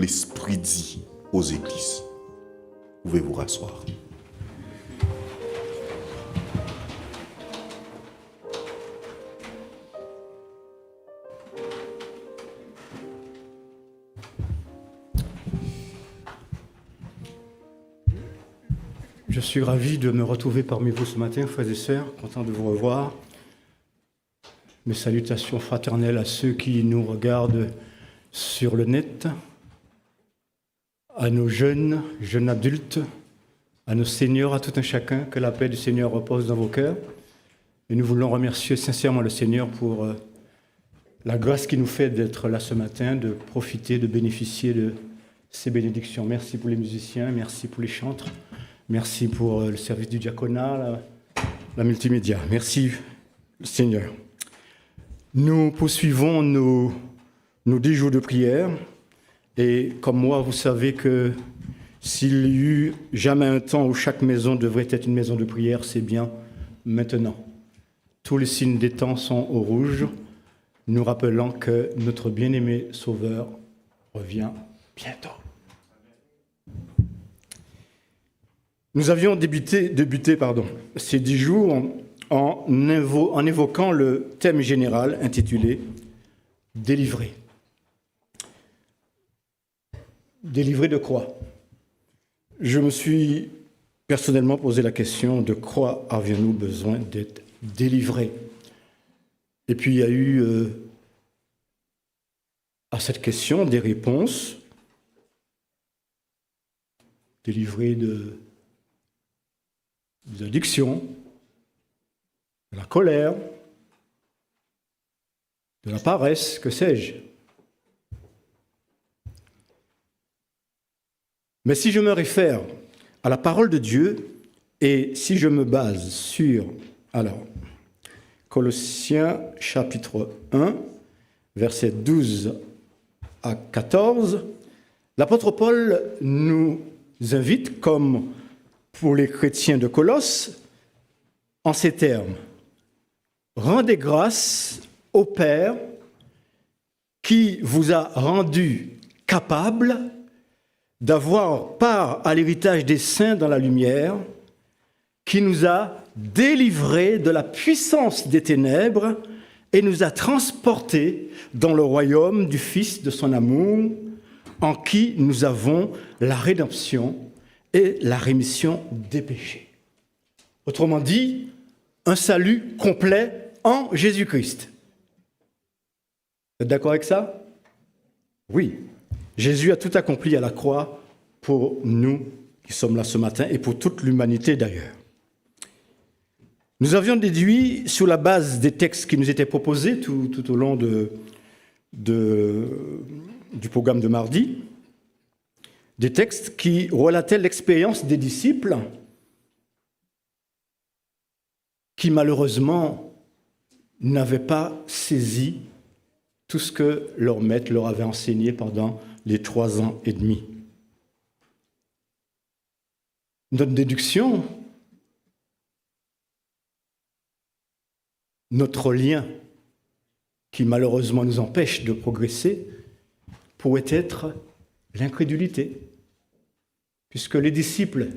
l'Esprit dit aux églises. Vous pouvez vous rasseoir. Je suis ravi de me retrouver parmi vous ce matin, frères et sœurs, content de vous revoir. Mes salutations fraternelles à ceux qui nous regardent sur le net, à nos jeunes adultes, à nos seniors, à tout un chacun, que la paix du Seigneur repose dans vos cœurs. Et nous voulons remercier sincèrement le Seigneur pour la grâce qu'il nous fait d'être là ce matin, de profiter, de bénéficier de ces bénédictions. Merci pour les musiciens, merci pour les chantres. Merci pour le service du diaconat, la multimédia. Merci, Seigneur. Nous poursuivons nos 10 jours de prière. Et comme moi, vous savez que s'il y eut jamais un temps où chaque maison devrait être une maison de prière, c'est bien maintenant. Tous les signes des temps sont au rouge, nous rappelant que notre bien-aimé Sauveur revient bientôt. Nous avions débuté ces 10 jours en évoquant le thème général intitulé « Délivrer ». Délivrer de quoi? Je me suis personnellement posé la question de quoi avions-nous besoin d'être délivrés? Et puis il y a eu à cette question des réponses. Délivrés des addictions, de la colère, de la paresse, que sais-je. Mais si je me réfère à la parole de Dieu et si je me base sur, Colossiens chapitre 1, versets 12 à 14, l'apôtre Paul nous invite, comme pour les chrétiens de Colosse, en ces termes: rendez grâce au Père qui vous a rendu capable d'avoir part à l'héritage des saints dans la lumière, qui nous a délivrés de la puissance des ténèbres et nous a transportés dans le royaume du Fils de son amour, en qui nous avons la rédemption et la rémission des péchés. Autrement dit, un salut complet en Jésus-Christ. Vous êtes d'accord avec ça? Oui. Jésus a tout accompli à la croix pour nous qui sommes là ce matin et pour toute l'humanité d'ailleurs. Nous avions déduit, sur la base des textes qui nous étaient proposés tout au long du programme de mardi, des textes qui relataient l'expérience des disciples qui malheureusement n'avaient pas saisi tout ce que leur maître leur avait enseigné pendant les 3 ans et demi. Notre déduction, notre lien qui malheureusement nous empêche de progresser, pourrait être l'incrédulité. Puisque les disciples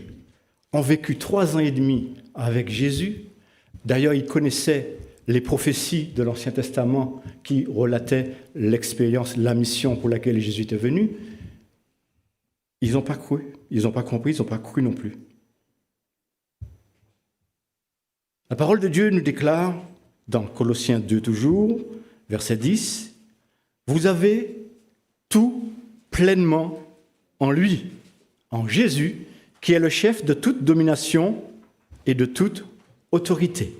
ont vécu 3 ans et demi avec Jésus. D'ailleurs, ils connaissaient les prophéties de l'Ancien Testament qui relataient l'expérience, la mission pour laquelle Jésus était venu. Ils n'ont pas cru, ils n'ont pas compris, ils n'ont pas cru non plus. La parole de Dieu nous déclare, dans Colossiens 2 toujours, verset 10, « Vous avez tout pleinement en lui, en Jésus, qui est le chef de toute domination et de toute autorité. »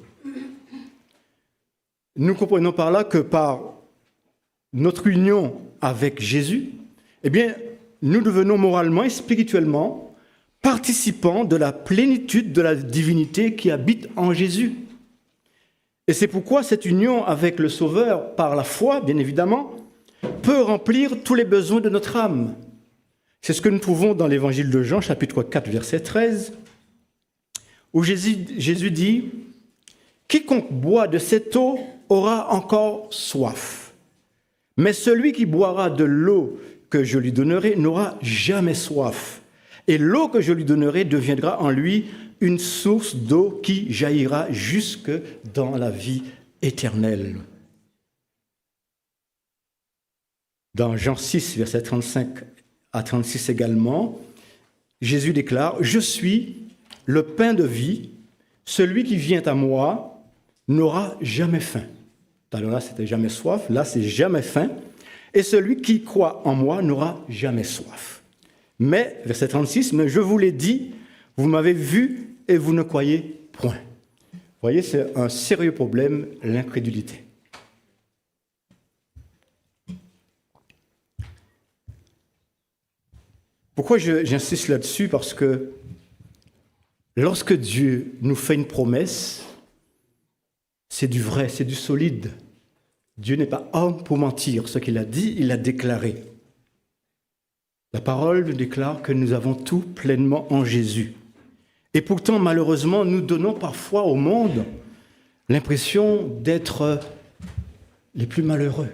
Nous comprenons par là que par notre union avec Jésus, eh bien, nous devenons moralement et spirituellement participants de la plénitude de la divinité qui habite en Jésus. Et c'est pourquoi cette union avec le Sauveur, par la foi, bien évidemment, peut remplir tous les besoins de notre âme. C'est ce que nous trouvons dans l'évangile de Jean, chapitre 4, verset 13, où Jésus dit « Quiconque boit de cette eau aura encore soif. Mais celui qui boira de l'eau que je lui donnerai n'aura jamais soif. Et l'eau que je lui donnerai deviendra en lui une source d'eau qui jaillira jusque dans la vie éternelle. Dans Jean 6, versets 35 à 36 également, Jésus déclare « Je suis le pain de vie, celui qui vient à moi n'aura jamais faim. » Alors là, c'était jamais soif, là, c'est jamais faim. « Et celui qui croit en moi n'aura jamais soif. » Mais, verset 36, « Mais je vous l'ai dit, vous m'avez vu et vous ne croyez point. » Vous voyez, c'est un sérieux problème, l'incrédulité. Pourquoi j'insiste là-dessus? Parce que lorsque Dieu nous fait une promesse, c'est du vrai, c'est du solide. Dieu n'est pas homme pour mentir. Ce qu'il a dit, il a déclaré. La parole nous déclare que nous avons tout pleinement en Jésus. Et pourtant, malheureusement, nous donnons parfois au monde l'impression d'être les plus malheureux.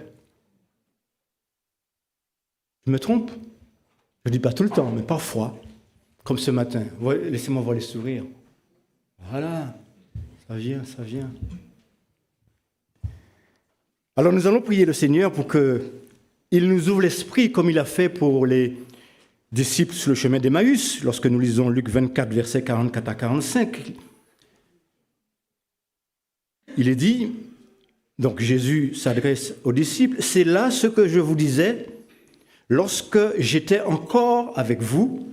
Je me trompe? Je ne dis pas tout le temps, mais parfois, comme ce matin. Laissez-moi voir les sourires. Voilà, ça vient, ça vient. Alors nous allons prier le Seigneur pour qu'il nous ouvre l'esprit comme il a fait pour les disciples sur le chemin d'Emmaüs, lorsque nous lisons Luc 24, versets 44 à 45. Il est dit, donc Jésus s'adresse aux disciples, « C'est là ce que je vous disais lorsque j'étais encore avec vous,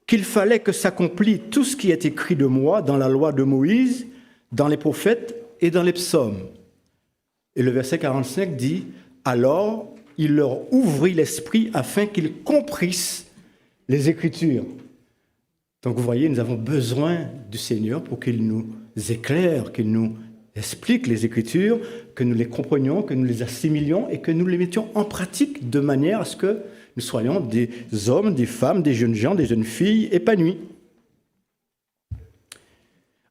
qu'il fallait que s'accomplisse tout ce qui est écrit de moi dans la loi de Moïse, dans les prophètes et dans les psaumes. » Et le verset 45 dit, « Alors il leur ouvrit l'esprit afin qu'ils comprissent les Écritures. » Donc vous voyez, nous avons besoin du Seigneur pour qu'il nous éclaire, qu'il nous explique les Écritures, que nous les comprenions, que nous les assimilions et que nous les mettions en pratique de manière à ce que nous soyons des hommes, des femmes, des jeunes gens, des jeunes filles épanouis.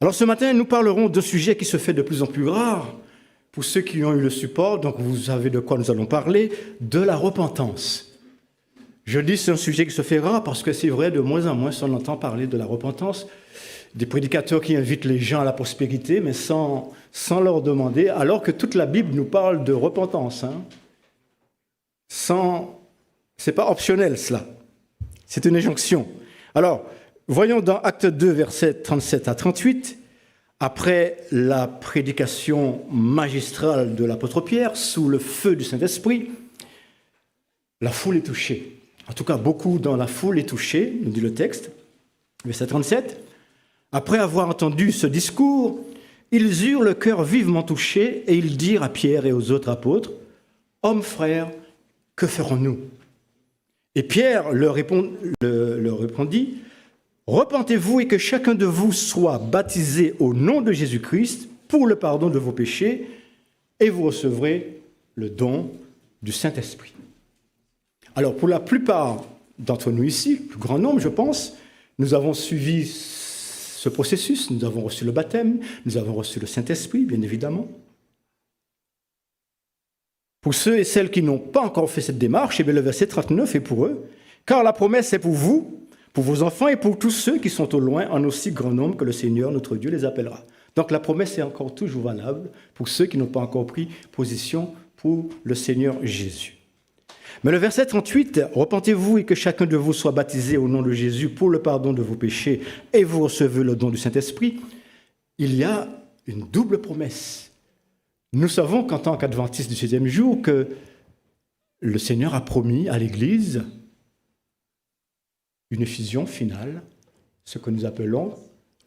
Alors ce matin, nous parlerons d'un sujet qui se fait de plus en plus rare. Pour ceux qui ont eu le support, donc vous savez de quoi nous allons parler, de la repentance. Je dis c'est un sujet qui se fait rare parce que c'est vrai, de moins en moins, on entend parler de la repentance, des prédicateurs qui invitent les gens à la prospérité, mais sans leur demander, alors que toute la Bible nous parle de repentance. C'est pas optionnel cela, c'est une injonction. Alors, voyons dans Actes 2, versets 37 à 38, après la prédication magistrale de l'apôtre Pierre, sous le feu du Saint-Esprit, la foule est touchée. En tout cas, beaucoup dans la foule est touchée, nous dit le texte. Verset 37. Après avoir entendu ce discours, ils eurent le cœur vivement touché et ils dirent à Pierre et aux autres apôtres, « Hommes frères, que ferons-nous » Et Pierre leur répondit, « Repentez-vous et que chacun de vous soit baptisé au nom de Jésus-Christ pour le pardon de vos péchés et vous recevrez le don du Saint-Esprit. » Alors, pour la plupart d'entre nous ici, le plus grand nombre, je pense, nous avons suivi ce processus, nous avons reçu le baptême, nous avons reçu le Saint-Esprit, bien évidemment. Pour ceux et celles qui n'ont pas encore fait cette démarche, eh bien, le verset 39 est pour eux, « Car la promesse est pour vous, pour vos enfants et pour tous ceux qui sont au loin, en aussi grand nombre que le Seigneur, notre Dieu, les appellera. » Donc la promesse est encore toujours valable pour ceux qui n'ont pas encore pris position pour le Seigneur Jésus. Mais le verset 38, « Repentez-vous et que chacun de vous soit baptisé au nom de Jésus pour le pardon de vos péchés et vous recevez le don du Saint-Esprit », il y a une double promesse. Nous savons qu'en tant qu'adventistes du 7e jour, que le Seigneur a promis à l'Église une effusion finale, ce que nous appelons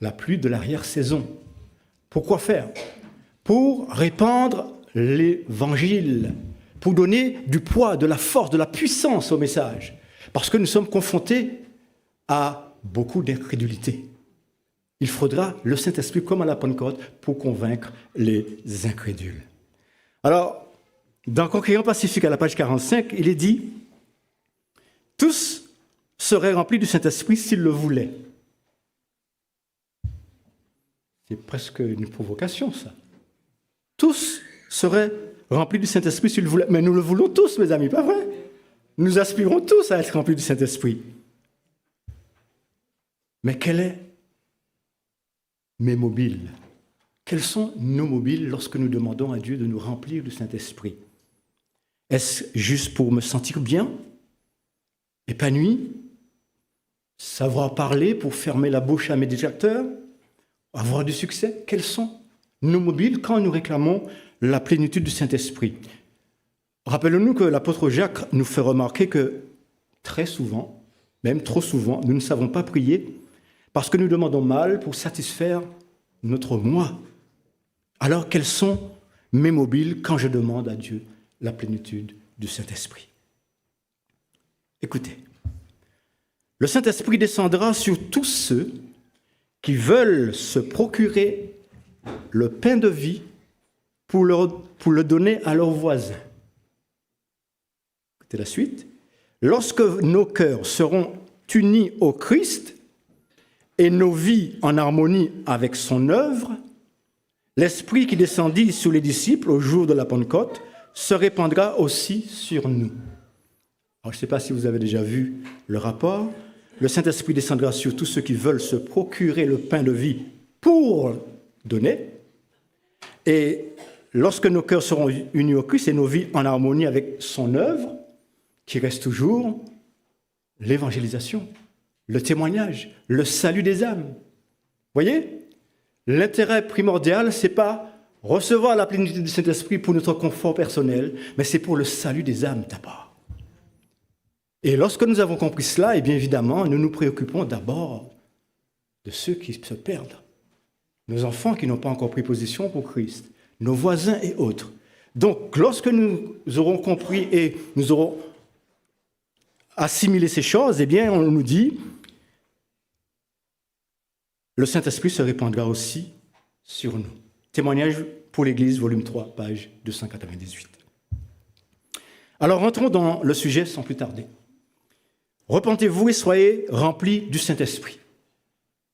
la pluie de l'arrière-saison. Pourquoi faire? Pour répandre l'Évangile, pour donner du poids, de la force, de la puissance au message. Parce que nous sommes confrontés à beaucoup d'incrédulité. Il faudra le Saint-Esprit comme à la Pentecôte pour convaincre les incrédules. Alors, dans Conquérant Pacifique à la page 45, il est dit « Tous seraient remplis du Saint-Esprit s'ils le voulaient. » C'est presque une provocation, ça. Tous seraient remplis du Saint-Esprit s'ils le voulaient. Mais nous le voulons tous, mes amis, pas vrai? Nous aspirons tous à être remplis du Saint-Esprit. Mais quel est mes mobiles? Quels sont nos mobiles lorsque nous demandons à Dieu de nous remplir du Saint-Esprit? Est-ce juste pour me sentir bien, épanoui, savoir parler pour fermer la bouche à mes détracteurs, avoir du succès? Quels sont nos mobiles quand nous réclamons la plénitude du Saint-Esprit? Rappelons-nous que l'apôtre Jacques nous fait remarquer que très souvent, même trop souvent, nous ne savons pas prier parce que nous demandons mal pour satisfaire notre moi. Alors, quels sont mes mobiles quand je demande à Dieu la plénitude du Saint-Esprit? Écoutez, le Saint-Esprit descendra sur tous ceux qui veulent se procurer le pain de vie pour le donner à leurs voisins. Écoutez la suite. Lorsque nos cœurs seront unis au Christ et nos vies en harmonie avec son œuvre, l'Esprit qui descendit sur les disciples au jour de la Pentecôte se répandra aussi sur nous. Alors, je ne sais pas si vous avez déjà vu le rapport. Le Saint-Esprit descendra sur tous ceux qui veulent se procurer le pain de vie pour donner. Et lorsque nos cœurs seront unis au Christ et nos vies en harmonie avec son œuvre, qui reste toujours l'évangélisation, le témoignage, le salut des âmes. Voyez, l'intérêt primordial, ce n'est pas recevoir la plénitude du Saint-Esprit pour notre confort personnel, mais c'est pour le salut des âmes d'abord. Et lorsque nous avons compris cela, eh bien évidemment, nous nous préoccupons d'abord de ceux qui se perdent, nos enfants qui n'ont pas encore pris position pour Christ, nos voisins et autres. Donc, lorsque nous aurons compris et nous aurons assimilé ces choses, eh bien, on nous dit, le Saint-Esprit se répandra aussi sur nous. Témoignage pour l'Église, volume 3, page 298. Alors, rentrons dans le sujet sans plus tarder. Repentez-vous et soyez remplis du Saint-Esprit.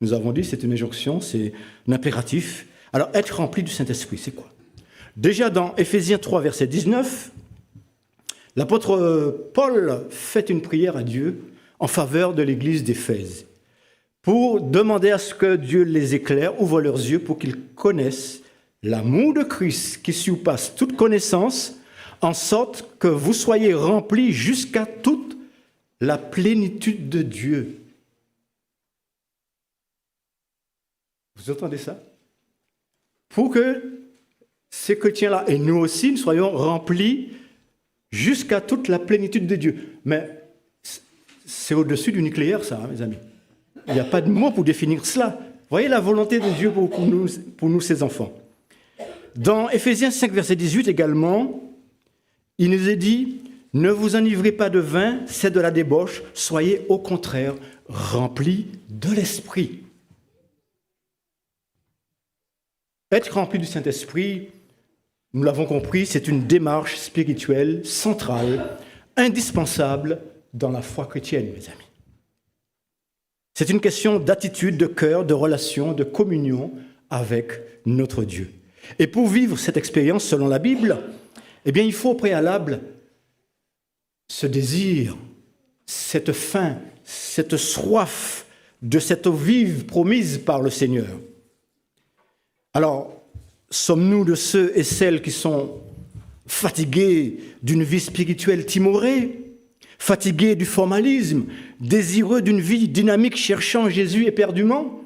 Nous avons dit, c'est une injonction, c'est un impératif. Alors, être rempli du Saint-Esprit, c'est quoi? Déjà dans Éphésiens 3, verset 19, l'apôtre Paul fait une prière à Dieu en faveur de l'église d'Éphèse pour demander à ce que Dieu les éclaire, ouvre leurs yeux pour qu'ils connaissent l'amour de Christ qui surpasse toute connaissance, en sorte que vous soyez remplis jusqu'à toute la plénitude de Dieu. Vous entendez ça? Pour que ces chrétiens-là, et nous aussi, nous soyons remplis jusqu'à toute la plénitude de Dieu. Mais c'est au-dessus du nucléaire, ça, hein, mes amis. Il n'y a pas de mot pour définir cela. Voyez la volonté de Dieu pour nous, ses enfants. Dans Éphésiens 5, verset 18 également, il nous est dit, « Ne vous enivrez pas de vin, c'est de la débauche, soyez au contraire remplis de l'Esprit. » Être rempli du Saint-Esprit, nous l'avons compris, c'est une démarche spirituelle centrale, indispensable dans la foi chrétienne, mes amis. C'est une question d'attitude, de cœur, de relation, de communion avec notre Dieu. Et pour vivre cette expérience selon la Bible, eh bien, il faut au préalable ce désir, cette faim, cette soif de cette eau vive promise par le Seigneur. Alors, sommes-nous de ceux et celles qui sont fatigués d'une vie spirituelle timorée, fatigués du formalisme, désireux d'une vie dynamique cherchant Jésus éperdument?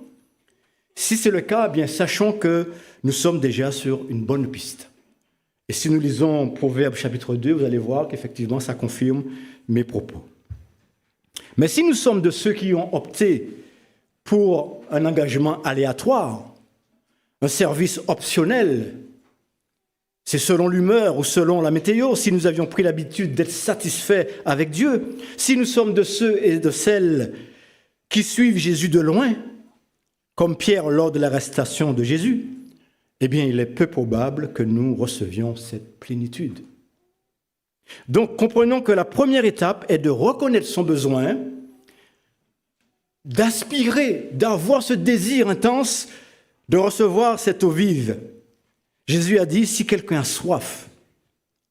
Si c'est le cas, eh bien, sachons que nous sommes déjà sur une bonne piste. Et si nous lisons Proverbes chapitre 2, vous allez voir qu'effectivement, ça confirme mes propos. Mais si nous sommes de ceux qui ont opté pour un engagement aléatoire, un service optionnel, c'est selon l'humeur ou selon la météo, si nous avions pris l'habitude d'être satisfaits avec Dieu, si nous sommes de ceux et de celles qui suivent Jésus de loin, comme Pierre lors de l'arrestation de Jésus, eh bien, il est peu probable que nous recevions cette plénitude. Donc, comprenons que la première étape est de reconnaître son besoin, d'aspirer, d'avoir ce désir intense de recevoir cette eau vive. Jésus a dit, si quelqu'un a soif,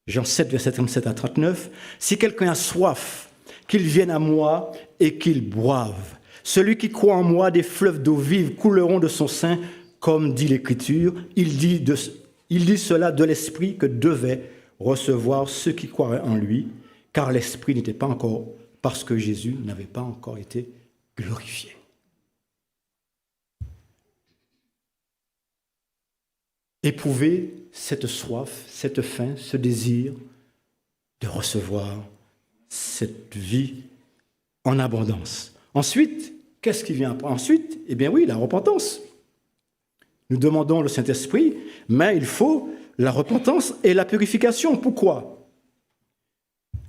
Jean 7, verset 37 à 39. « Si quelqu'un a soif, qu'il vienne à moi et qu'il boive. Celui qui croit en moi, des fleuves d'eau vive couleront de son sein, comme dit l'Écriture. Il dit cela de l'Esprit que devaient recevoir ceux qui croiraient en lui, car l'Esprit n'était pas encore, parce que Jésus n'avait pas encore été glorifié. » Éprouver cette soif, cette faim, ce désir de recevoir cette vie en abondance. Ensuite, qu'est-ce qui vient après? Ensuite, eh bien oui, la repentance. Nous demandons le Saint-Esprit, mais il faut la repentance et la purification. Pourquoi?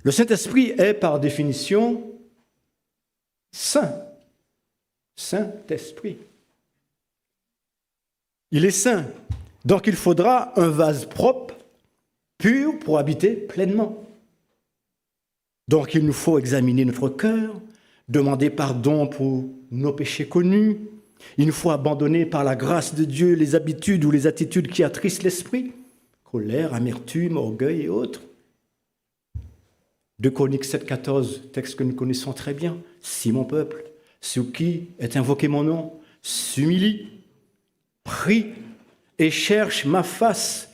Le Saint-Esprit est par définition saint. Saint-Esprit. Il est saint. Donc il faudra un vase propre, pur, pour habiter pleinement. Donc il nous faut examiner notre cœur, demander pardon pour nos péchés connus. Il nous faut abandonner par la grâce de Dieu les habitudes ou les attitudes qui attristent l'esprit, colère, amertume, orgueil et autres. 2 Chroniques 7, 14, texte que nous connaissons très bien. « Si mon peuple, sous qui est invoqué mon nom, s'humilie, prie et cherche ma face,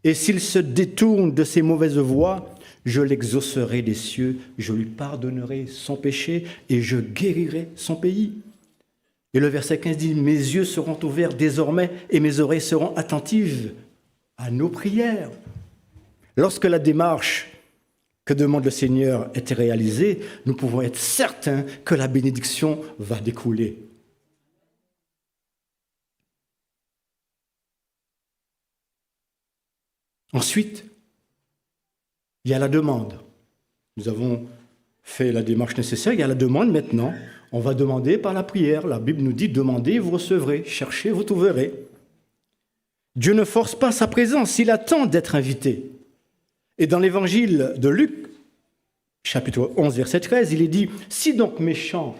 et s'il se détourne de ses mauvaises voies, je l'exaucerai des cieux, je lui pardonnerai son péché et je guérirai son pays. » Et le verset 15 dit « Mes yeux seront ouverts désormais et mes oreilles seront attentives à nos prières. » Lorsque la démarche que demande le Seigneur est réalisée, nous pouvons être certains que la bénédiction va découler. Ensuite, il y a la demande. Nous avons fait la démarche nécessaire, il y a la demande maintenant. On va demander par la prière. La Bible nous dit « Demandez, vous recevrez. Cherchez, vous trouverez. » Dieu ne force pas sa présence, il attend d'être invité. Et dans l'évangile de Luc, chapitre 11, verset 13, il est dit « Si donc méchants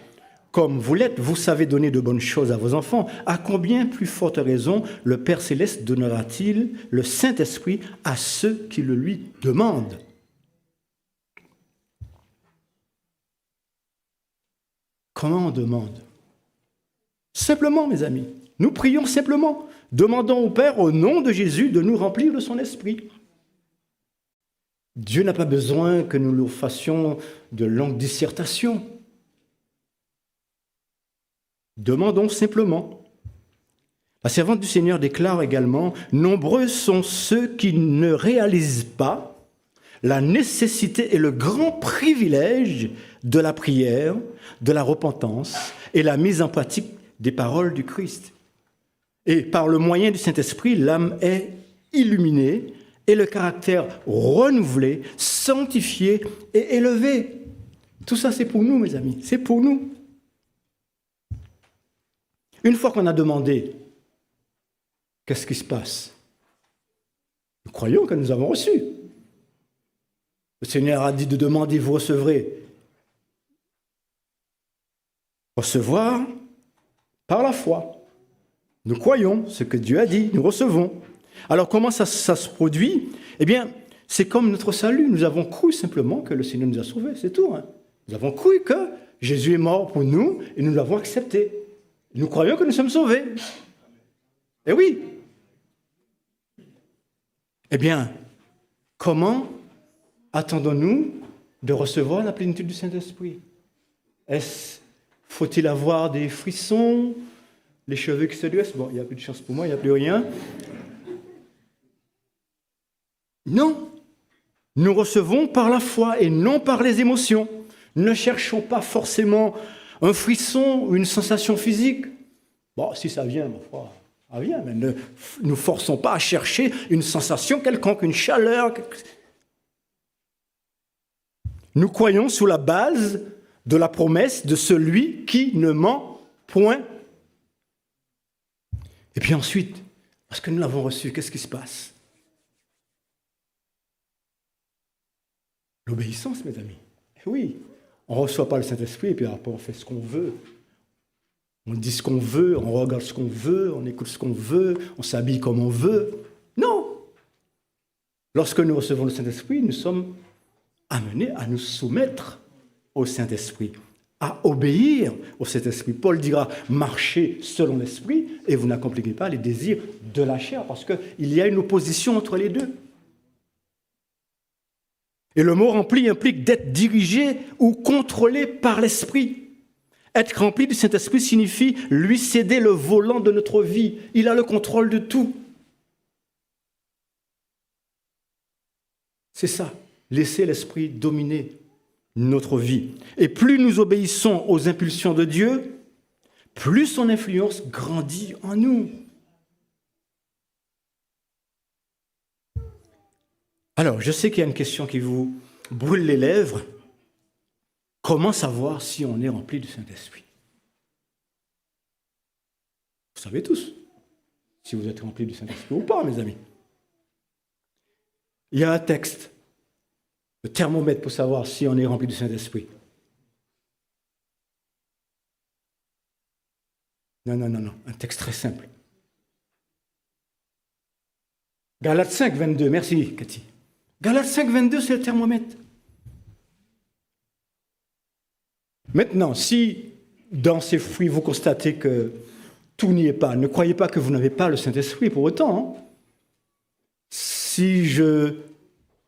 comme vous l'êtes, vous savez donner de bonnes choses à vos enfants, à combien plus forte raison le Père Céleste donnera-t-il le Saint-Esprit à ceux qui le lui demandent ?» Comment on demande? Simplement, mes amis. Nous prions simplement. Demandons au Père, au nom de Jésus, de nous remplir de son esprit. Dieu n'a pas besoin que nous le fassions de longues dissertations. Demandons simplement. La servante du Seigneur déclare également « Nombreux sont ceux qui ne réalisent pas la nécessité et le grand privilège de la prière, de la repentance et la mise en pratique des paroles du Christ. Et par le moyen du Saint-Esprit, l'âme est illuminée et le caractère renouvelé, sanctifié et élevé. » Tout ça, c'est pour nous, mes amis, c'est pour nous. Une fois qu'on a demandé, qu'est-ce qui se passe? Nous croyons que nous avons reçu. Le Seigneur a dit de demander, vous recevrez. Recevoir par la foi. Nous croyons ce que Dieu a dit, nous recevons. Alors comment ça se produit? Eh bien, c'est comme notre salut. Nous avons cru simplement que le Seigneur nous a sauvés, c'est tout. Nous avons cru que Jésus est mort pour nous et nous l'avons accepté. Nous croyons que nous sommes sauvés. Eh oui. Eh bien, comment attendons-nous de recevoir la plénitude du Saint-Esprit? Faut-il avoir des frissons, les cheveux qui se dressent? Bon, il n'y a plus de chance pour moi, il n'y a plus rien. Non. Nous recevons par la foi et non par les émotions. Ne cherchons pas forcément un frisson ou une sensation physique. Bon, si ça vient, ma foi, ça vient, mais ne nous forçons pas à chercher une sensation quelconque, une chaleur. Nous croyons sous la base de la promesse de celui qui ne ment point. Et puis ensuite, parce que nous l'avons reçu, qu'est-ce qui se passe? L'obéissance, mes amis. Et oui, on ne reçoit pas le Saint-Esprit et puis après on fait ce qu'on veut. On dit ce qu'on veut, on regarde ce qu'on veut, on écoute ce qu'on veut, on s'habille comme on veut. Non! Lorsque nous recevons le Saint-Esprit, nous sommes amenés à nous soumettre au Saint-Esprit, à obéir au Saint-Esprit. Paul dira, marchez selon l'Esprit et vous n'accomplissez pas les désirs de la chair, parce qu'il y a une opposition entre les deux. Et le mot rempli implique d'être dirigé ou contrôlé par l'Esprit. Être rempli du Saint-Esprit signifie lui céder le volant de notre vie. Il a le contrôle de tout. C'est ça, laisser l'Esprit dominer notre vie. Et plus nous obéissons aux impulsions de Dieu, plus son influence grandit en nous. Alors, je sais qu'il y a une question qui vous brûle les lèvres. Comment savoir si on est rempli du Saint-Esprit? Vous savez tous si vous êtes rempli du Saint-Esprit ou pas, mes amis. Il y a un texte, le thermomètre pour savoir si on est rempli du Saint-Esprit. Non, un texte très simple. Galates 5, 22, merci Cathy. Galates 5, 22, c'est le thermomètre. Maintenant, si dans ces fruits vous constatez que tout n'y est pas, ne croyez pas que vous n'avez pas le Saint-Esprit pour autant. Hein. Si je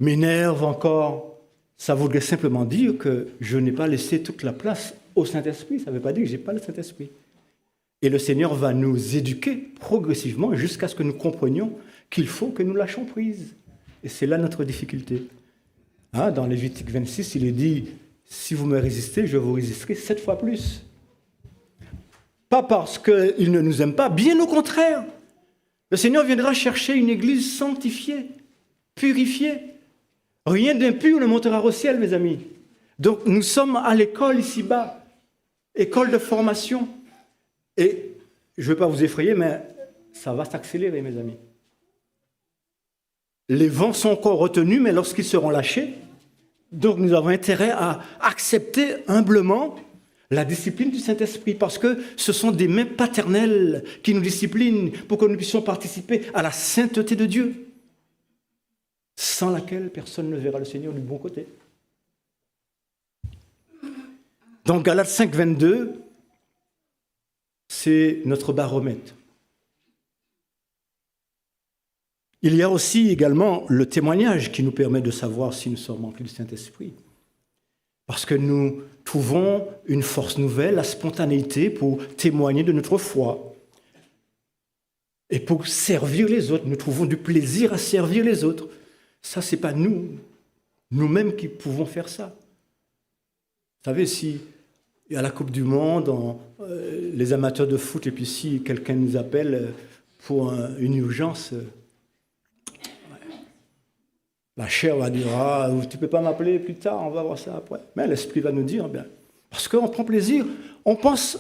m'énerve encore, ça voudrait simplement dire que je n'ai pas laissé toute la place au Saint-Esprit. Ça ne veut pas dire que je n'ai pas le Saint-Esprit. Et le Seigneur va nous éduquer progressivement jusqu'à ce que nous comprenions qu'il faut que nous lâchions prise. Et c'est là notre difficulté. Hein, dans Lévitique 26, il est dit, si vous me résistez, je vous résisterai 7 fois plus. Pas parce qu'il ne nous aime pas, bien au contraire. Le Seigneur viendra chercher une église sanctifiée, purifiée. Rien d'impur ne montera au ciel, mes amis. Donc nous sommes à l'école ici-bas, école de formation. Et je ne veux pas vous effrayer, mais ça va s'accélérer, mes amis. Les vents sont encore retenus, mais lorsqu'ils seront lâchés, donc nous avons intérêt à accepter humblement la discipline du Saint-Esprit, parce que ce sont des mains paternelles qui nous disciplinent pour que nous puissions participer à la sainteté de Dieu, sans laquelle personne ne verra le Seigneur du bon côté. Donc Galates 5, 22, c'est notre baromètre. Il y a aussi également le témoignage qui nous permet de savoir si nous sommes remplis du Saint-Esprit. Parce que nous trouvons une force nouvelle, la spontanéité pour témoigner de notre foi. Et pour servir les autres, nous trouvons du plaisir à servir les autres. Ça, ce n'est pas nous-mêmes qui pouvons faire ça. Vous savez, si à la Coupe du Monde, les amateurs de foot, et puis si quelqu'un nous appelle pour une urgence, la chair va dire, tu ne peux pas m'appeler plus tard, on va voir ça après. Mais l'esprit va nous dire, bien, parce qu'on prend plaisir, on pense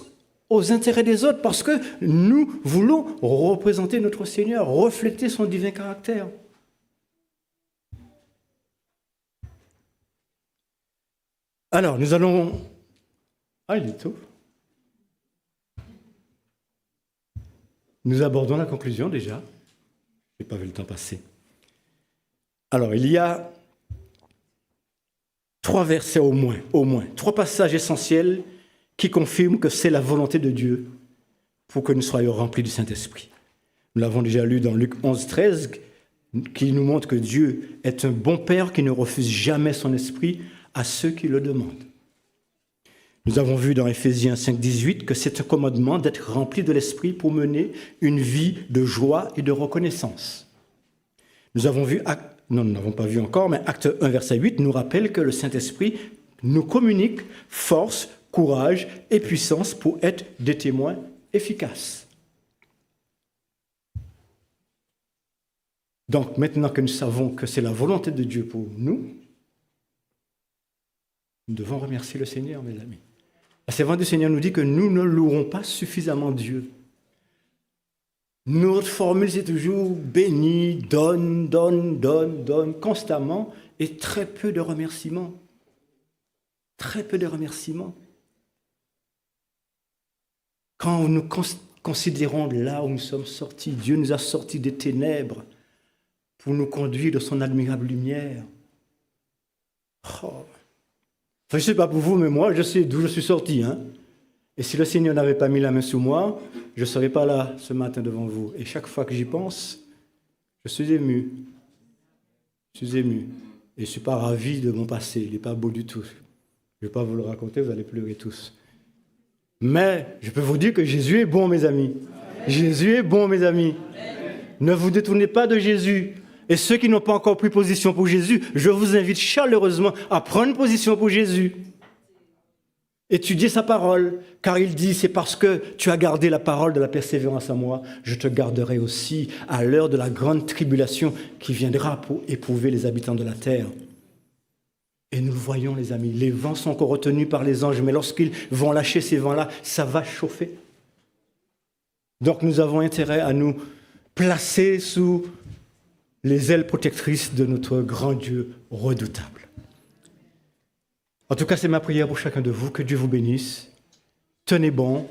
aux intérêts des autres, parce que nous voulons représenter notre Seigneur, refléter son divin caractère. Alors, nous allons... il est tôt. Nous abordons la conclusion déjà. Je n'ai pas vu le temps passer. Alors, il y a 3 versets au moins, 3 passages essentiels qui confirment que c'est la volonté de Dieu pour que nous soyons remplis du Saint-Esprit. Nous l'avons déjà lu dans Luc 11, 13, qui nous montre que Dieu est un bon Père qui ne refuse jamais son esprit à ceux qui le demandent. Nous avons vu dans Éphésiens 5, 18 que c'est un commandement d'être rempli de l'esprit pour mener une vie de joie et de reconnaissance. Nous avons vu... Non, nous n'avons pas vu encore, mais Acte 1, verset 8 nous rappelle que le Saint-Esprit nous communique force, courage et puissance pour être des témoins efficaces. Donc, maintenant que nous savons que c'est la volonté de Dieu pour nous, nous devons remercier le Seigneur, mes amis. La servante du Seigneur nous dit que nous ne louerons pas suffisamment Dieu. Notre formule, c'est toujours béni, donne, constamment, et très peu de remerciements. Très peu de remerciements. Quand nous considérons là où nous sommes sortis, Dieu nous a sortis des ténèbres pour nous conduire de son admirable lumière. Oh. Enfin, je ne sais pas pour vous, mais moi, je sais d'où je suis sorti. Hein. Et si le Seigneur n'avait pas mis la main sur moi, je ne serais pas là ce matin devant vous. Et chaque fois que j'y pense, je suis ému. Je suis ému. Et je ne suis pas ravi de mon passé. Il n'est pas beau du tout. Je ne vais pas vous le raconter, vous allez pleurer tous. Mais je peux vous dire que Jésus est bon, mes amis. Jésus est bon, mes amis. Ne vous détournez pas de Jésus. Et ceux qui n'ont pas encore pris position pour Jésus, je vous invite chaleureusement à prendre position pour Jésus. Étudiez sa parole, car il dit, c'est parce que tu as gardé la parole de la persévérance en moi, je te garderai aussi à l'heure de la grande tribulation qui viendra pour éprouver les habitants de la terre. Et nous le voyons, les amis, les vents sont encore retenus par les anges, mais lorsqu'ils vont lâcher ces vents-là, ça va chauffer. Donc nous avons intérêt à nous placer sous les ailes protectrices de notre grand Dieu redoutable. En tout cas, c'est ma prière pour chacun de vous, que Dieu vous bénisse. Tenez bon,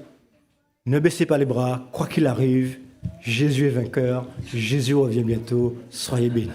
ne baissez pas les bras, quoi qu'il arrive, Jésus est vainqueur, Jésus revient bientôt, soyez bénis.